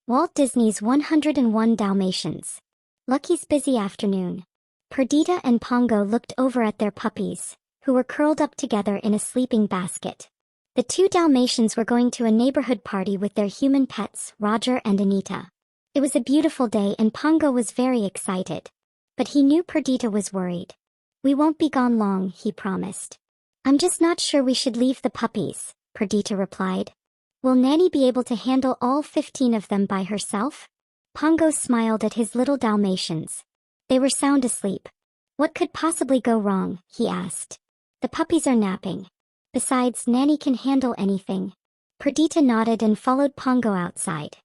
Walt Disney's 101 Dalmatians. Lucky's busy afternoon. Perdita and Pongo looked over at their puppies, who were curled up together in a sleeping basket. The two Dalmatians were going to a neighborhood party with their human pets, Roger and Anita. It was a beautiful day and Pongo was very excited. But he knew Perdita was worried. "We won't be gone long," he promised. "I'm just not sure we should leave the puppies," Perdita replied. "Will Nanny be able to handle all 15 of them by herself?" Pongo smiled at his little Dalmatians. They were sound asleep. "What could possibly go wrong?" he asked. "The puppies are napping. Besides, Nanny can handle anything." Perdita nodded and followed Pongo outside.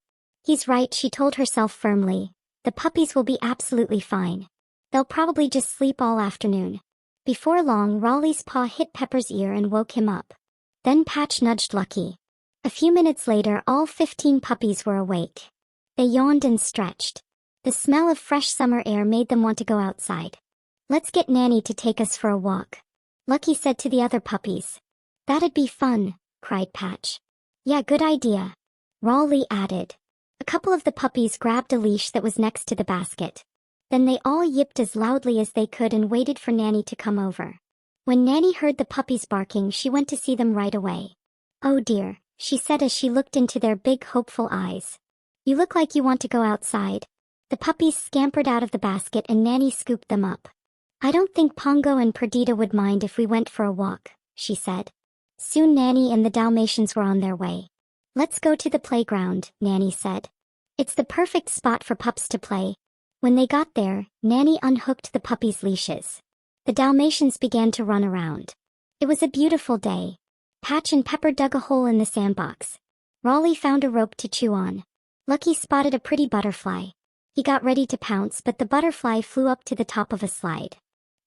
"He's right," she told herself firmly. "The puppies will be absolutely fine. They'll probably just sleep all afternoon." Before long, Raleigh's paw hit Pepper's ear and woke him up. Then Patch nudged Lucky. A few minutes later, all 15 puppies were awake. They yawned and stretched. The smell of fresh summer air made them want to go outside. "Let's get Nanny to take us for a walk," Lucky said to the other puppies. "That'd be fun," cried Patch. "Yeah, good idea," Raleigh added. A couple of the puppies grabbed a leash that was next to the basket. Then they all yipped as loudly as they could and waited for Nanny to come over. When Nanny heard the puppies barking, she went to see them right away. "Oh dear," she said as she looked into their big hopeful eyes. "You look like you want to go outside." The puppies scampered out of the basket and Nanny scooped them up. "I don't think Pongo and Perdita would mind if we went for a walk," she said. Soon Nanny and the Dalmatians were on their way. "Let's go to the playground," Nanny said. "It's the perfect spot for pups to play." When they got there, Nanny unhooked the puppies' leashes. The Dalmatians began to run around. It was a beautiful day. Patch and Pepper dug a hole in the sandbox. Raleigh found a rope to chew on. Lucky spotted a pretty butterfly. He got ready to pounce, but the butterfly flew up to the top of a slide.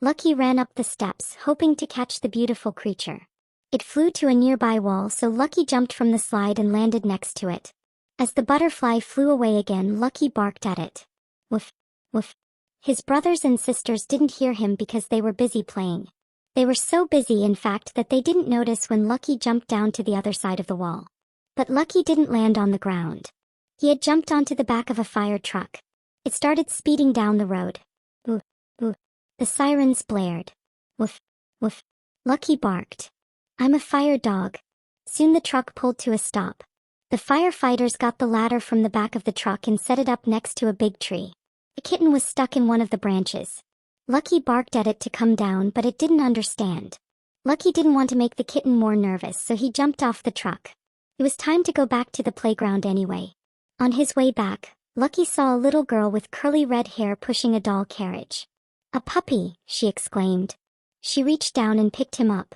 Lucky ran up the steps, hoping to catch the beautiful creature. It flew to a nearby wall, so Lucky jumped from the slide and landed next to it. As the butterfly flew away again, Lucky barked at it. Woof, woof. His brothers and sisters didn't hear him because they were busy playing. They were so busy, in fact, that they didn't notice when Lucky jumped down to the other side of the wall. But Lucky didn't land on the ground. He had jumped onto the back of a fire truck. It started speeding down the road. Boo, boo. The sirens blared. Woof, woof. Lucky barked. "I'm a fire dog." Soon the truck pulled to a stop. The firefighters got the ladder from the back of the truck and set it up next to a big tree. A kitten was stuck in one of the branches. Lucky barked at it to come down, but it didn't understand. Lucky didn't want to make the kitten more nervous, so he jumped off the truck. It was time to go back to the playground anyway. On his way back, Lucky saw a little girl with curly red hair pushing a doll carriage. "A puppy," she exclaimed. She reached down and picked him up.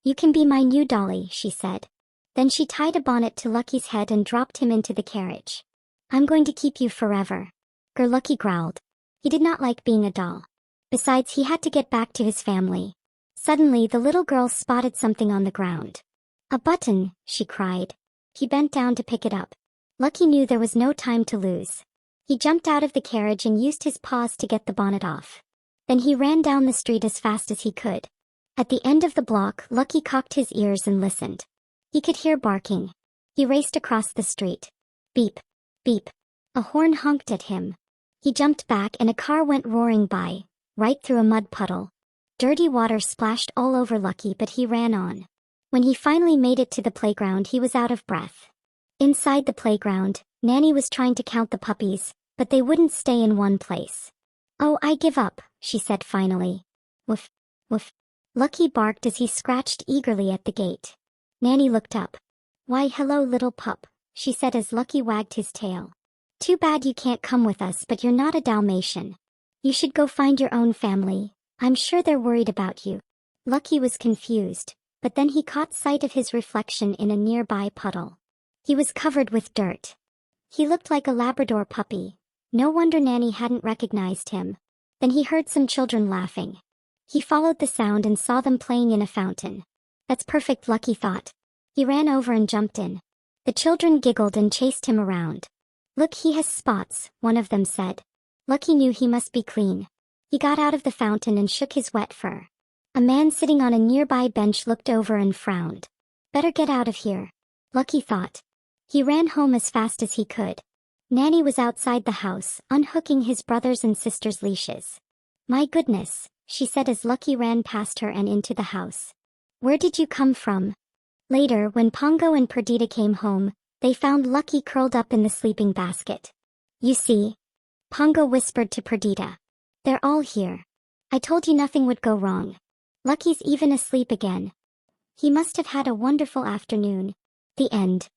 "You can be my new dolly," she said. Then she tied a bonnet to Lucky's head and dropped him into the carriage. "I'm going to keep you forever." Lucky growled. He did not like being a doll. Besides, he had to get back to his family. Suddenly, the little girl spotted something on the ground. "A button," she cried. He bent down to pick it up. Lucky knew there was no time to lose. He jumped out of the carriage and used his paws to get the bonnet off. Then he ran down the street as fast as he could. At the end of the block, Lucky cocked his ears and listened. He could hear barking. He raced across the street. Beep, beep. A horn honked at him. He jumped back and a car went roaring by, right through a mud puddle. Dirty water splashed all over Lucky, but he ran on. When he finally made it to the playground, he was out of breath. Inside the playground, Nanny was trying to count the puppies, but they wouldn't stay in one place. "Oh, I give up," she said finally. Woof, woof. Lucky barked as he scratched eagerly at the gate. Nanny looked up. "Why, hello, little pup," she said as Lucky wagged his tail. "Too bad you can't come with us, but you're not a Dalmatian. You should go find your own family. I'm sure they're worried about you." Lucky was confused, but then he caught sight of his reflection in a nearby puddle. He was covered with dirt. He looked like a Labrador puppy. No wonder Nanny hadn't recognized him. Then he heard some children laughing. He followed the sound and saw them playing in a fountain. "That's perfect," Lucky thought. He ran over and jumped in. The children giggled and chased him around. "Look, he has spots," one of them said. Lucky knew he must be clean. He got out of the fountain and shook his wet fur. A man sitting on a nearby bench looked over and frowned. "Better get out of here," Lucky thought. He ran home as fast as he could. Nanny was outside the house, unhooking his brothers and sisters' leashes. "My goodness," she said as Lucky ran past her and into the house. "Where did you come from?" Later, when Pongo and Perdita came home, they found Lucky curled up in the sleeping basket. "You see?" Pongo whispered to Perdita. "They're all here. I told you nothing would go wrong. Lucky's even asleep again. He must have had a wonderful afternoon." The end.